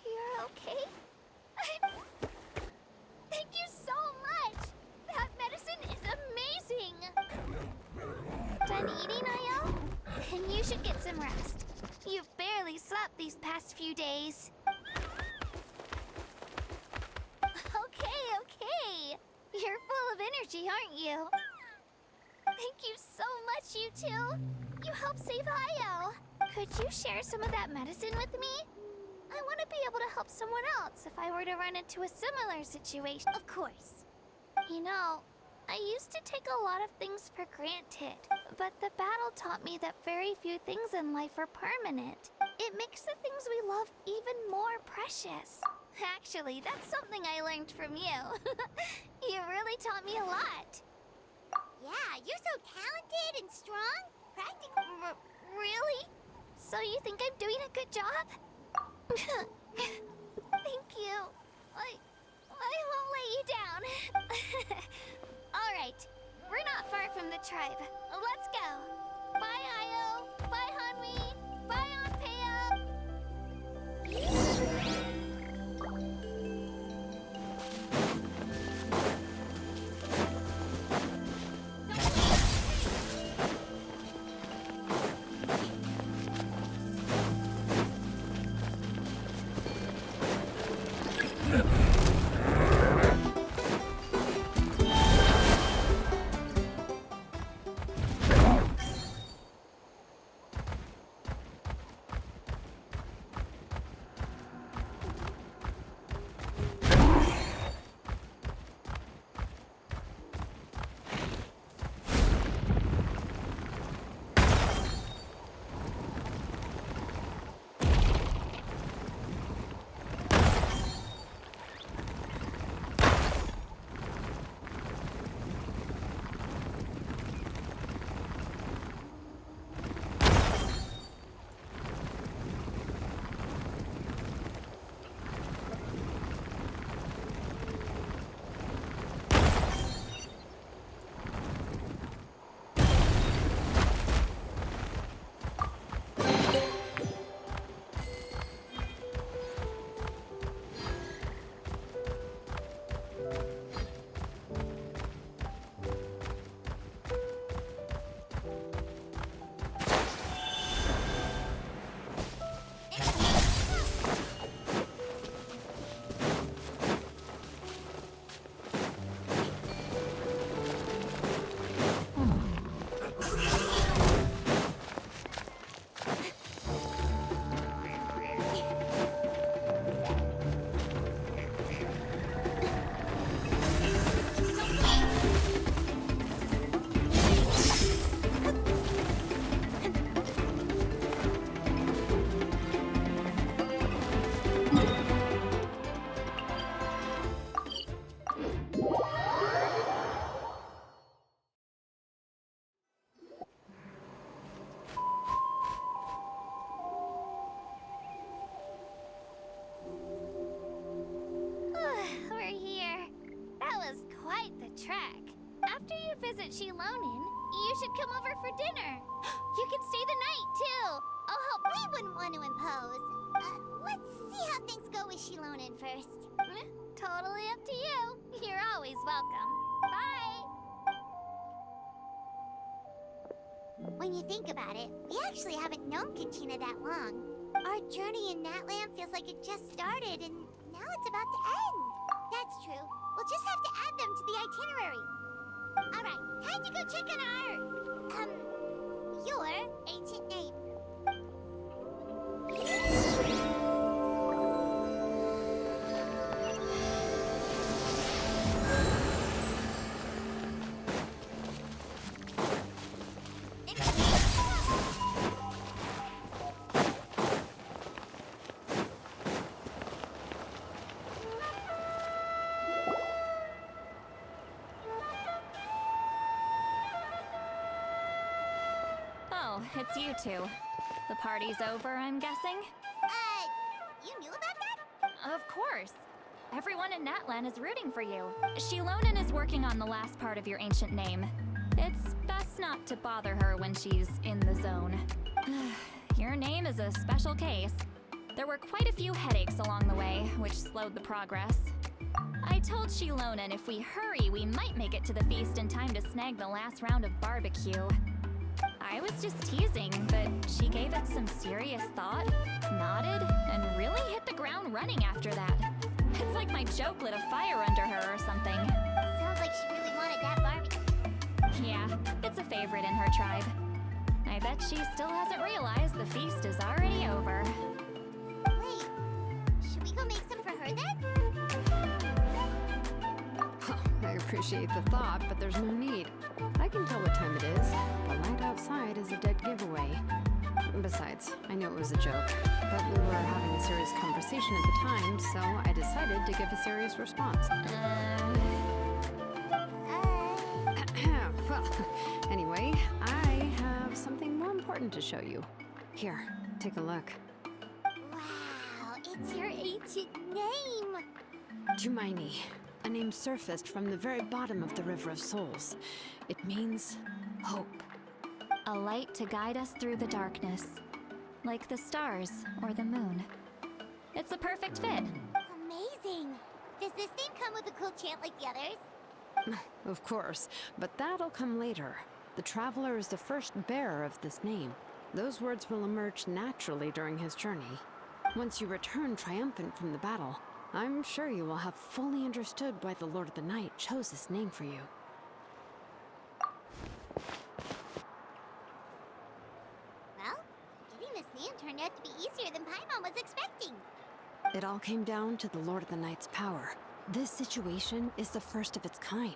You're okay? Thank you so much! That medicine is amazing! Done eating, Io? Then you should get some rest. You've barely slept these past few days. Okay. You're full of energy, aren't you? Thank you so much, you two. You helped save Io. Could you share some of that medicine with me? I want to be able to help someone else if I were to run into a similar situation. Of course. You know, I used to take a lot of things for granted, but the battle taught me that very few things in life are permanent. It makes the things we love even more precious. Actually, that's something I learned from you. You really taught me a lot. Yeah, you're so talented and strong. Practically. Really? So you think I'm doing a good job? Thank you. I won't let you down. All right, we're not far from the tribe. Let's go. Bye, Io. Bye, Hanmi. Bye, Anpea. We're here. That was quite the trek. After you visit Shilonin, you should come over for dinner. You can stay the night, too. I'll help. We wouldn't want to impose. Let's see how things go with Shilonen first. Totally up to you. You're always welcome. Bye. When you think about it, we actually haven't known Katina that long. Our journey in Natlan feels like it just started, and now it's about to end. That's true. We'll just have to add them to the itinerary. Alright, time to go check on your ancient name. Oh, it's you two. The party's over, I'm guessing? You knew about that? Of course. Everyone in Natlan is rooting for you. Shilonen is working on the last part of your ancient name. It's best not to bother her when she's in the zone. Your name is a special case. There were quite a few headaches along the way, which slowed the progress. I told Shilonen if we hurry, we might make it to the feast in time to snag the last round of barbecue. I was just teasing, but she gave it some serious thought, nodded, and really hit the ground running after that. It's like my joke lit a fire under her or something. Sounds like she really wanted that barbecue. Yeah, it's a favorite in her tribe. I bet she still hasn't realized the feast is already over. Wait, should we go make some for her then? I appreciate the thought, but there's no need. I can tell what time it is. The light outside is a dead giveaway. Besides, I knew it was a joke, but we were having a serious conversation at the time, so I decided to give a serious response. Well, anyway, I have something more important to show you. Here, take a look. Wow, it's your ancient name. Tumaini, a name surfaced from the very bottom of the River of Souls. It means hope. A light to guide us through the darkness, like the stars or the moon. It's a perfect fit. Amazing. Does this name come with a cool chant like the others? Of course, but that'll come later. The Traveler is the first bearer of this name. Those words will emerge naturally during his journey. Once you return triumphant from the battle, I'm sure you will have fully understood why the Lord of the Night chose this name for you. Well, getting this name turned out to be easier than Paimon was expecting. It all came down to the Lord of the Night's power. This situation is the first of its kind.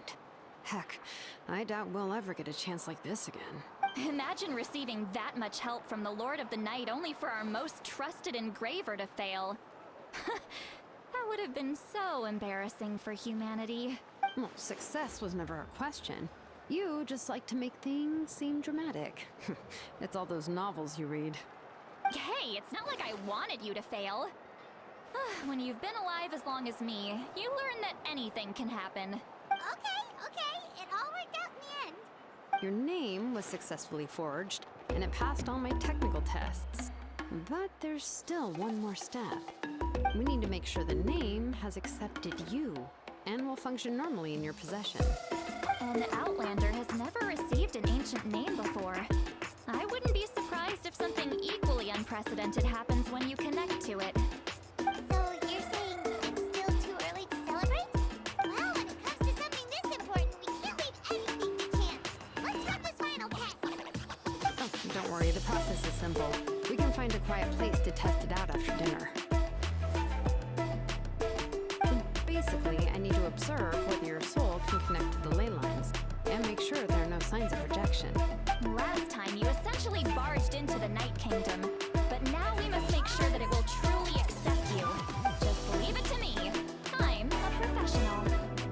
Heck, I doubt we'll ever get a chance like this again. Imagine receiving that much help from the Lord of the Night only for our most trusted engraver to fail. That would have been so embarrassing for humanity. Well, success was never a question. You just like to make things seem dramatic. It's all those novels you read. Hey, it's not like I wanted you to fail. When you've been alive as long as me, you learn that anything can happen. Okay, it all worked out in the end. Your name was successfully forged, and it passed all my technical tests. But there's still one more step. We need to make sure the name has accepted you, and will function normally in your possession. An Outlander has never received an ancient name before. I wouldn't be surprised if something equally unprecedented happens when you connect to it. So you're saying it's still too early to celebrate? Well, when it comes to something this important, we can't leave anything to chance. Let's run this final test. Oh, don't worry, the process is simple. We can find a quiet place to test it out after dinner. Basically, I need to observe whether your soul can connect to the ley lines, and make sure there are no signs of rejection. Last time, you essentially barged into the Night Kingdom, but now we must make sure that it will truly accept you. Just leave it to me. I'm a professional.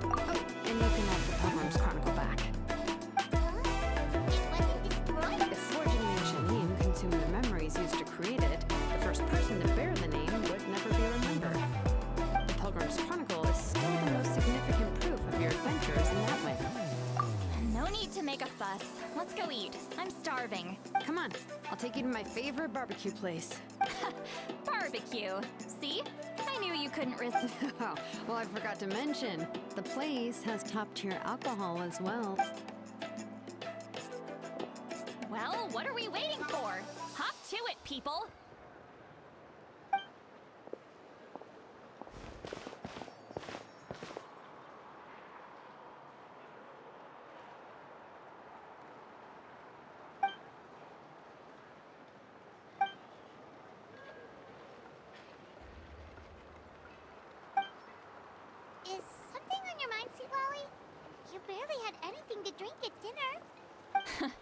Oh, and you can have the Pilgrim's Chronicle back. It wasn't destroyed? If forging the ancient name consumed the memories used to create it, the first person to bear the name would never be remembered. The Pilgrim's Chronicle is still the most significant proof of your adventures in that way. No need to make a fuss. let's go eat. I'm starving. Come on, I'll take you to my favorite barbecue place. Barbecue. See? I knew you couldn't resist. Oh, well, I forgot to mention, the place has top-tier alcohol as well. Well, what are we waiting for? Hop to it, people! Is something on your mind, Sea Lolly? You barely had anything to drink at dinner.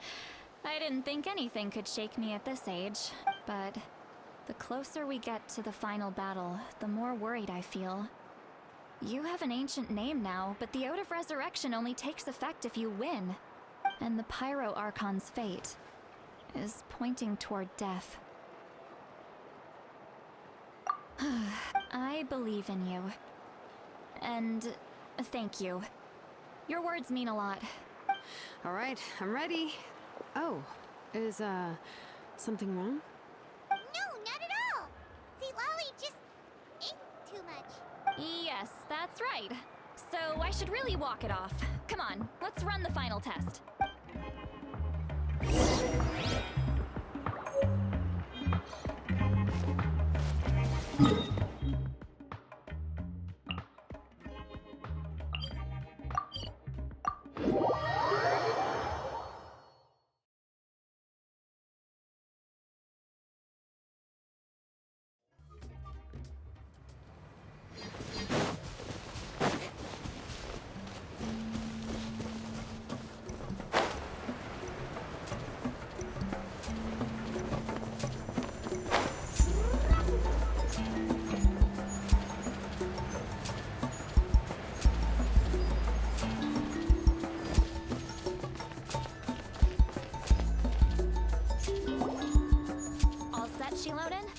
I didn't think anything could shake me at this age, but the closer we get to the final battle, the more worried I feel. You have an ancient name now, but the Ode of Resurrection only takes effect if you win. And the Pyro Archon's fate is pointing toward death. I believe in you. And thank you. Your words mean a lot. All right, I'm ready. Oh, is, something wrong? No, not at all. Sea Lolly just ate too much. Yes, that's right. So I should really walk it off. Come on, let's run the final test.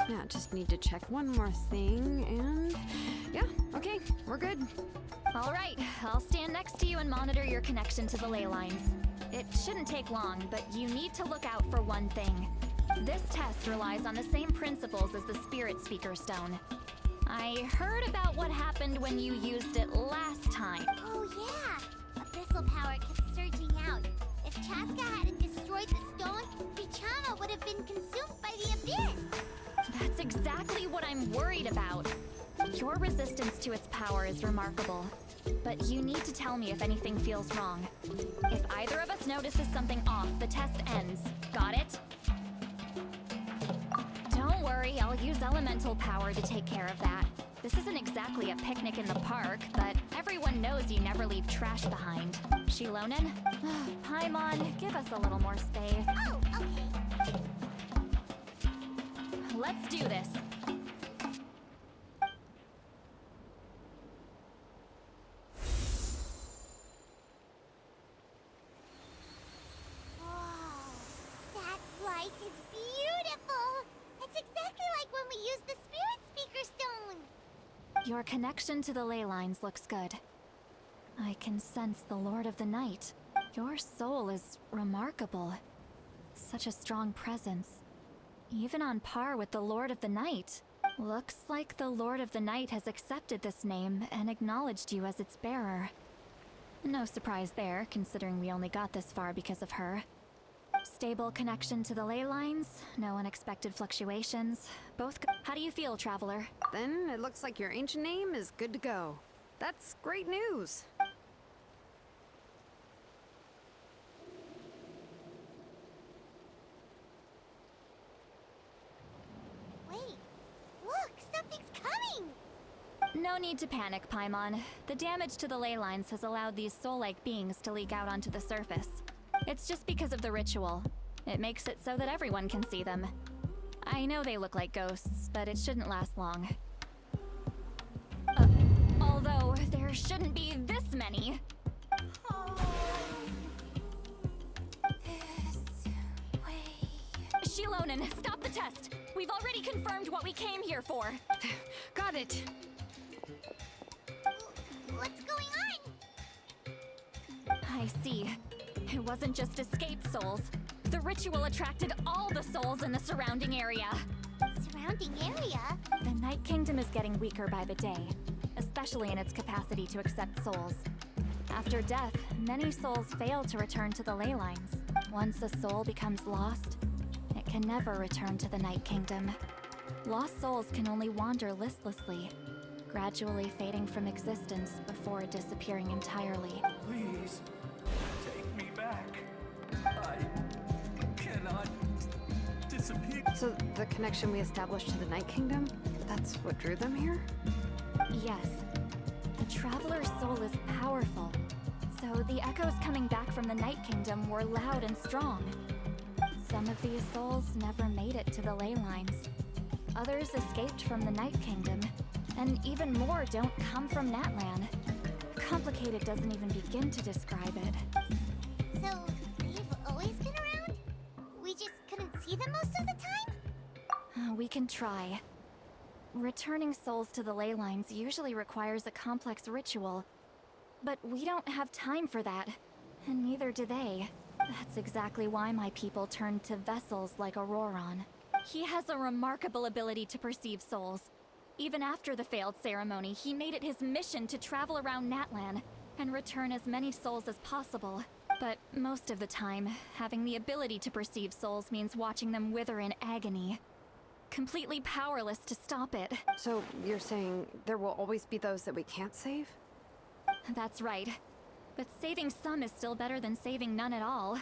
Yeah, just need to check one more thing, and yeah, okay, we're good. All right, I'll stand next to you and monitor your connection to the ley lines. It shouldn't take long, but you need to look out for one thing. This test relies on the same principles as the Spirit Speaker Stone. I heard about what happened when you used it last time. Oh yeah, abyssal power kept surging out. If Chaska hadn't destroyed the stone, Vichama would have been consumed by the abyss. That's exactly what I'm worried about. Your resistance to its power is remarkable, but you need to tell me if anything feels wrong. If either of us notices something off, the test ends. Got it? Don't worry, I'll use elemental power to take care of that. This isn't exactly a picnic in the park, but everyone knows you never leave trash behind. Shilonen? Paimon, give us a little more space. Oh, okay. Let's do this. Whoa, that light is beautiful. It's exactly like when we used the Spirit Speaker Stone. Your connection to the ley lines looks good. I can sense the Lord of the Night. Your soul is remarkable. Such a strong presence. Even on par with the Lord of the Night. Looks like the Lord of the Night has accepted this name and acknowledged you as its bearer. No surprise there, considering we only got this far because of her. Stable connection to the ley lines, no unexpected fluctuations. Both How do you feel, Traveler? Then it looks like your ancient name is good to go. That's great news. Wait, look, something's coming. No need to panic, Paimon. The damage to the ley lines has allowed these soul-like beings to leak out onto the surface. It's just because of the ritual. It makes it so that everyone can see them. I know they look like ghosts, but it shouldn't last long. Although, there shouldn't be this many. Oh, this way. Shilonen, stop the test! We've already confirmed what we came here for. Got it. What's going on? I see. It wasn't just escaped souls. The ritual attracted all the souls in the surrounding area. Surrounding area? The Night Kingdom is getting weaker by the day, especially in its capacity to accept souls. After death, many souls fail to return to the ley lines. Once a soul becomes lost, it can never return to the Night Kingdom. Lost souls can only wander listlessly, gradually fading from existence before disappearing entirely. Please, take me back. I cannot disappear. So the connection we established to the Night Kingdom, that's what drew them here? Yes. The Traveler's soul is powerful, so the echoes coming back from the Night Kingdom were loud and strong. Some of these souls never made it to the ley lines. Others escaped from the Night Kingdom, and even more don't come from Natlan. Complicated doesn't even begin to describe it. So, they've always been around? We just couldn't see them most of the time? We can try. Returning souls to the ley lines usually requires a complex ritual, but we don't have time for that, and neither do they. That's exactly why my people turned to vessels like Auroron. He has a remarkable ability to perceive souls. Even after the failed ceremony, he made it his mission to travel around Natlan and return as many souls as possible. But most of the time, having the ability to perceive souls means watching them wither in agony. Completely powerless to stop it. So you're saying there will always be those that we can't save? That's right. But saving some is still better than saving none at all.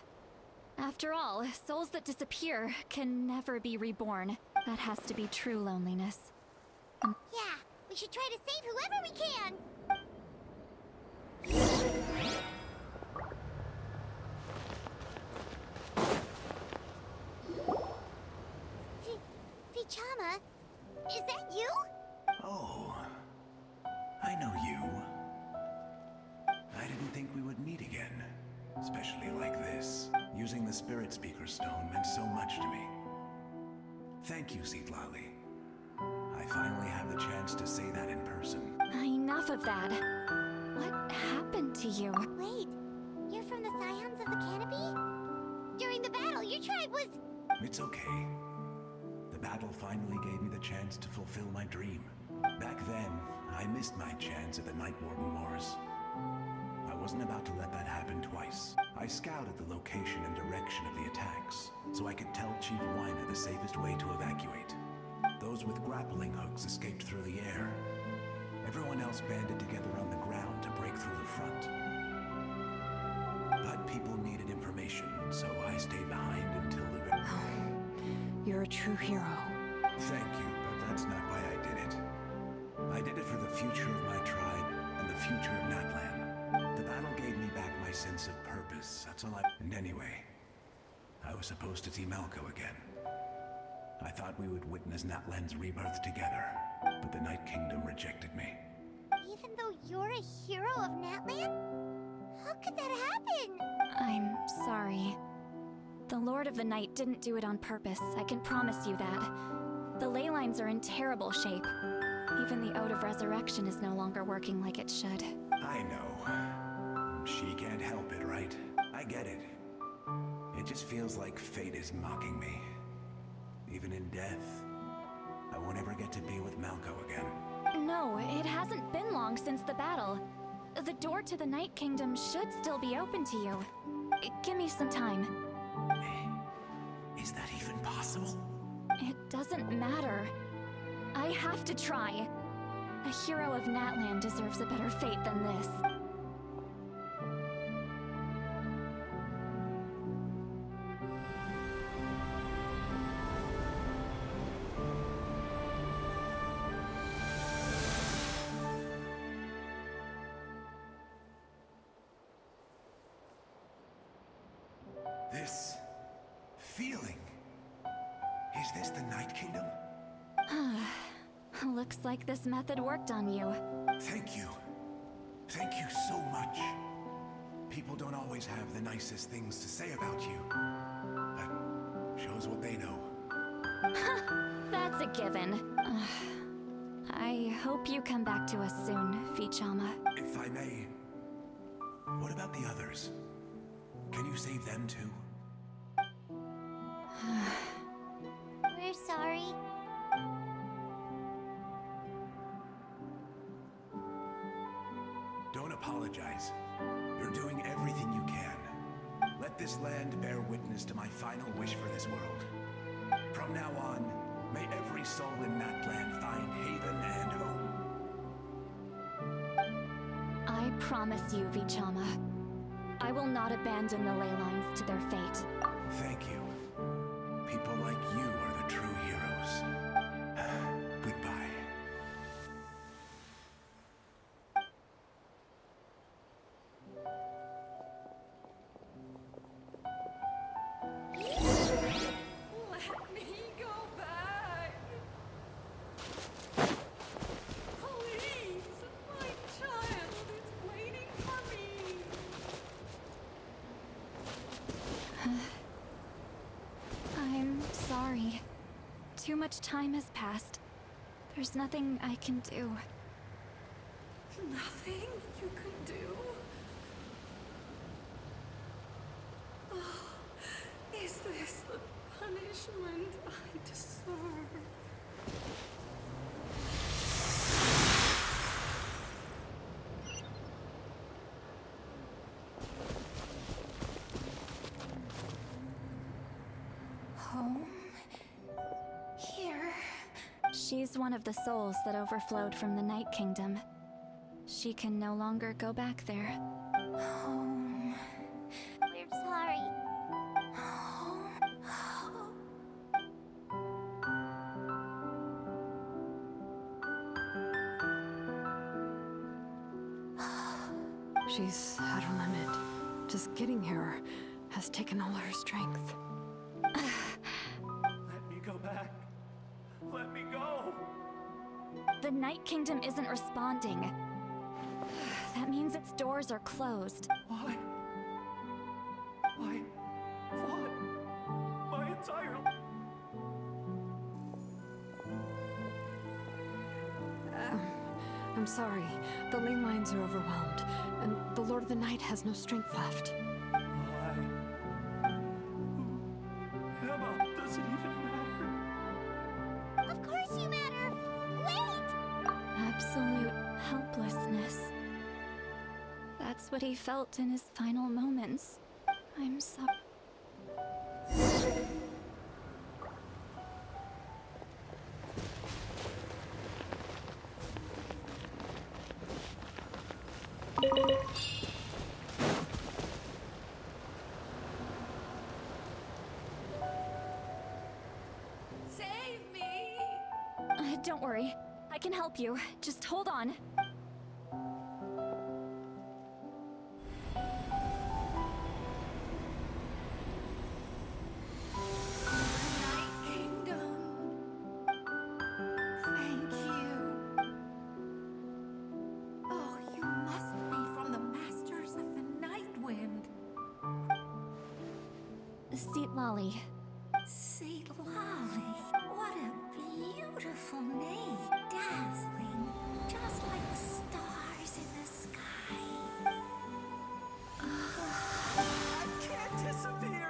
After all, souls that disappear can never be reborn. That has to be true loneliness. Yeah, we should try to save whoever we can! Fichama, is that you? Oh, I know you. I didn't think we would meet again, especially like this. Using the Spirit Speaker Stone meant so much to me. Thank you, Seatlali. I finally have the chance to say that in person. Enough of that. What happened to you? Wait, you're from the Scions of the Canopy? During the battle, your tribe was... It's okay. The battle finally gave me the chance to fulfill my dream. Back then, I missed my chance at the Night Warden Wars. I wasn't about to let that happen twice. I scouted the location and direction of the attacks, so I could tell Chief Weiner the safest way to evacuate. Those with grappling hooks escaped through the air. Everyone else banded together on the ground to break through the front. But people needed information, so I stayed behind until the... You're a true hero. Thank you, but that's not why I did it. I did it for the future of my tribe and the future of Natlan. The battle gave me back my sense of purpose, that's all I... And anyway, I was supposed to see Malco again. I thought we would witness Natlan's rebirth together, but the Night Kingdom rejected me. Even though you're a hero of Natlan? How could that happen? I'm sorry. The Lord of the Night didn't do it on purpose, I can promise you that. The ley lines are in terrible shape. Even the Ode of Resurrection is no longer working like it should. I know. She can't help it, right? I get it. It just feels like fate is mocking me. Even in death, I won't ever get to be with Malco again. No, it hasn't been long since the battle. The door to the Night Kingdom should still be open to you. Give me some time. Is that even possible? It doesn't matter. I have to try. A hero of Natlan deserves a better fate than this. This feeling. Is this the Night Kingdom? Looks like this method worked on you. Thank you. Thank you so much. People don't always have the nicest things to say about you. That shows what they know. That's a given. I hope you come back to us soon, Fichama. If I may, what about the others? Can you save them too? We're sorry. Don't apologize. You're doing everything you can. Let this land bear witness to my final wish for this world. From now on, may every soul in Natlan find haven and home. I promise you, Vichama. I will not abandon the ley lines to their fate. Thank you. People like you are the true heroes. Goodbye. Let me go back. Please, my child is waiting for me. I'm sorry. Too much time has passed. There's nothing I can do. Nothing you can do? Oh, is this the punishment I deserve? Home? Here? She's one of the souls that overflowed from the Night Kingdom. She can no longer go back there. Home. We're sorry. She's at her limit. Just getting here has taken all her strength. Let me go back. Let me go. The Night Kingdom isn't responding. That means its doors are closed. Why? I fought my entire life. I'm sorry. The ley lines are overwhelmed, and the Lord of the Night has no strength left. Why? Emma, does it even matter? Of course you matter. Wait! Absolute helplessness. That's what he felt in his final moments. I'm sorry. Save me! Don't worry. I can help you. Just hold on. Night Kingdom. Thank you. Oh, you must be from the Masters of the Night Wind. Seat Lolly. Saint Lolly, what a beautiful name. Dazzling, just like the stars in the sky. I can't disappear!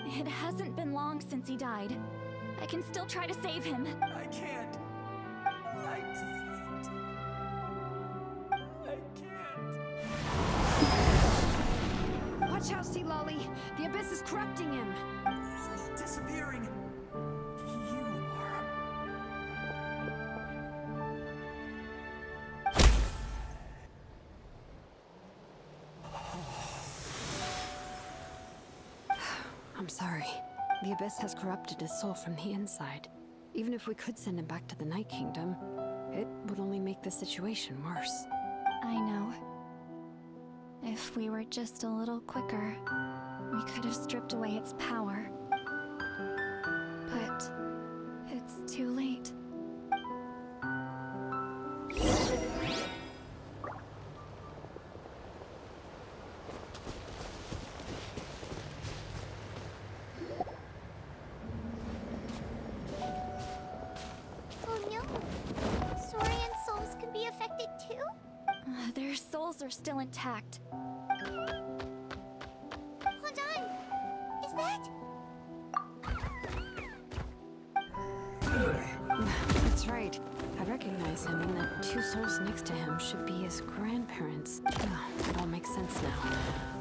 It hasn't been long since he died. I can still try to save him. I can't. I can't. I can't. Watch out, Sea Lolly! The abyss is corrupting him! He's not disappearing. You are. I'm sorry. The abyss has corrupted his soul from the inside. Even if we could send him back to the Night Kingdom, it would only make the situation worse. I know. If we were just a little quicker, we could have stripped away its power. But it's too late. Oh no. Saurian souls can be affected too? Their souls are still intact. that? That's right. I recognize him, and the two souls next to him should be his grandparents. It all makes sense now.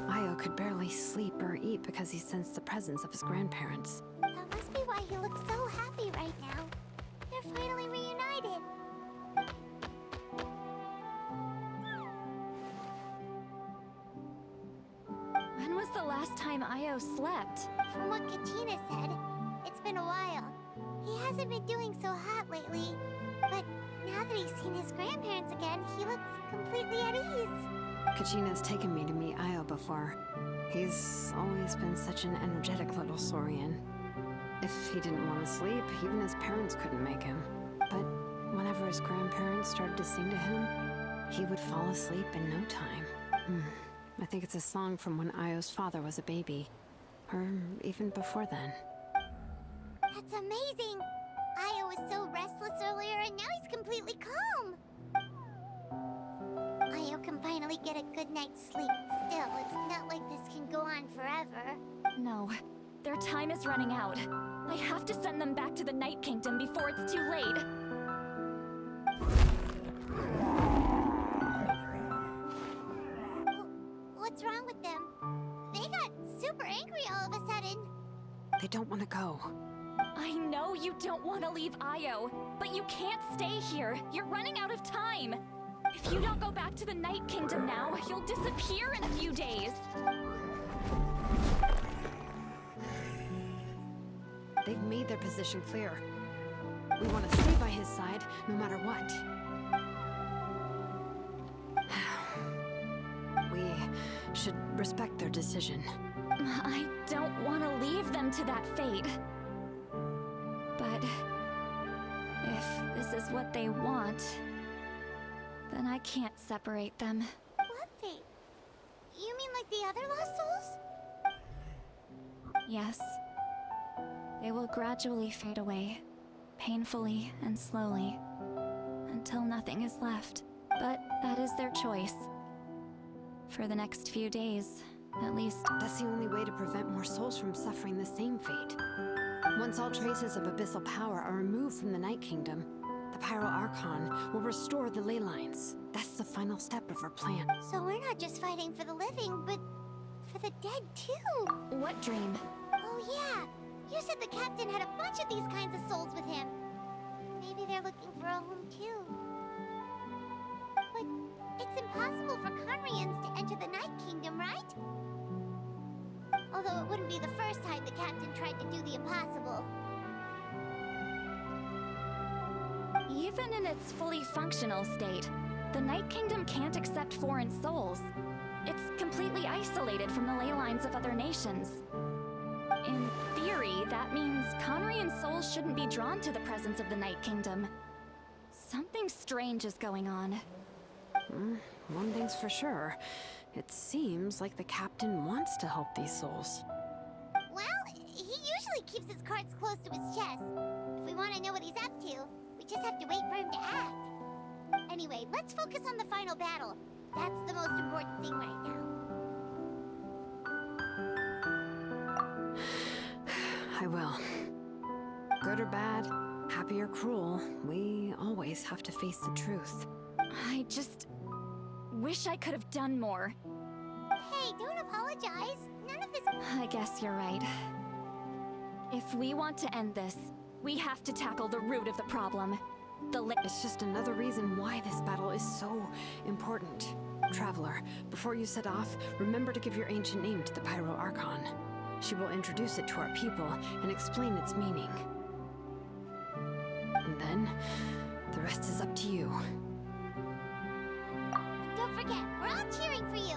Io could barely sleep or eat because he sensed the presence of his grandparents. That must be why he looks so happy right now. They're finally reunited. When was the last time Io slept? From what Katina said, it's been a while. He hasn't been doing so hot lately. But now that he's seen his grandparents again, he looks completely at ease. Kachina's taken me to meet Io before. He's always been such an energetic little saurian. If he didn't want to sleep, even his parents couldn't make him. But whenever his grandparents started to sing to him, he would fall asleep in no time. I think it's a song from when Io's father was a baby. Or even before then. That's amazing! Io was so restless earlier and now he's completely calm! Io can finally get a good night's sleep. Still, it's not like this can go on forever. No, their time is running out. I have to send them back to the Night Kingdom before it's too late. What's wrong with them? They got super angry all of a sudden. They don't want to go. I know you don't want to leave Io, but you can't stay here. You're running out of time. If you don't go back to the Night Kingdom now, you'll disappear in a few days. They've made their position clear. We want to stay by his side, no matter what. We should respect their decision. I don't want to leave them to that fate. But if this is what they want, then I can't separate them. What fate? You mean like the other lost souls? Yes. They will gradually fade away, painfully and slowly, until nothing is left. But that is their choice. For the next few days, at least. That's the only way to prevent more souls from suffering the same fate. Once all traces of abyssal power are removed from the Night Kingdom, the Pyro Archon will restore the ley lines. That's the final step of our plan. So we're not just fighting for the living, but for the dead too. What dream? Oh yeah, you said the captain had a bunch of these kinds of souls with him. Maybe they're looking for a home too. But it's impossible for Conrians to enter the Night Kingdom, right? Although it wouldn't be the first time the captain tried to do the impossible. Even in its fully functional state, the Night Kingdom can't accept foreign souls. It's completely isolated from the ley lines of other nations. In theory, that means Conrian souls shouldn't be drawn to the presence of the Night Kingdom. Something strange is going on. One thing's for sure. It seems like the captain wants to help these souls. Well, he usually keeps his cards close to his chest. If we want to know what he's up to, we just have to wait for him to act. Anyway, let's focus on the final battle. That's the most important thing right now. I will. Good or bad, happy or cruel, we always have to face the truth. I just wish I could have done more. Hey, don't apologize. None of this... I guess you're right. If we want to end this, we have to tackle the root of the problem. It's just another reason why this battle is so important. Traveler, before you set off, remember to give your ancient name to the Pyro Archon. She will introduce it to our people and explain its meaning. And then, the rest is up to you. Don't forget, we're all cheering for you.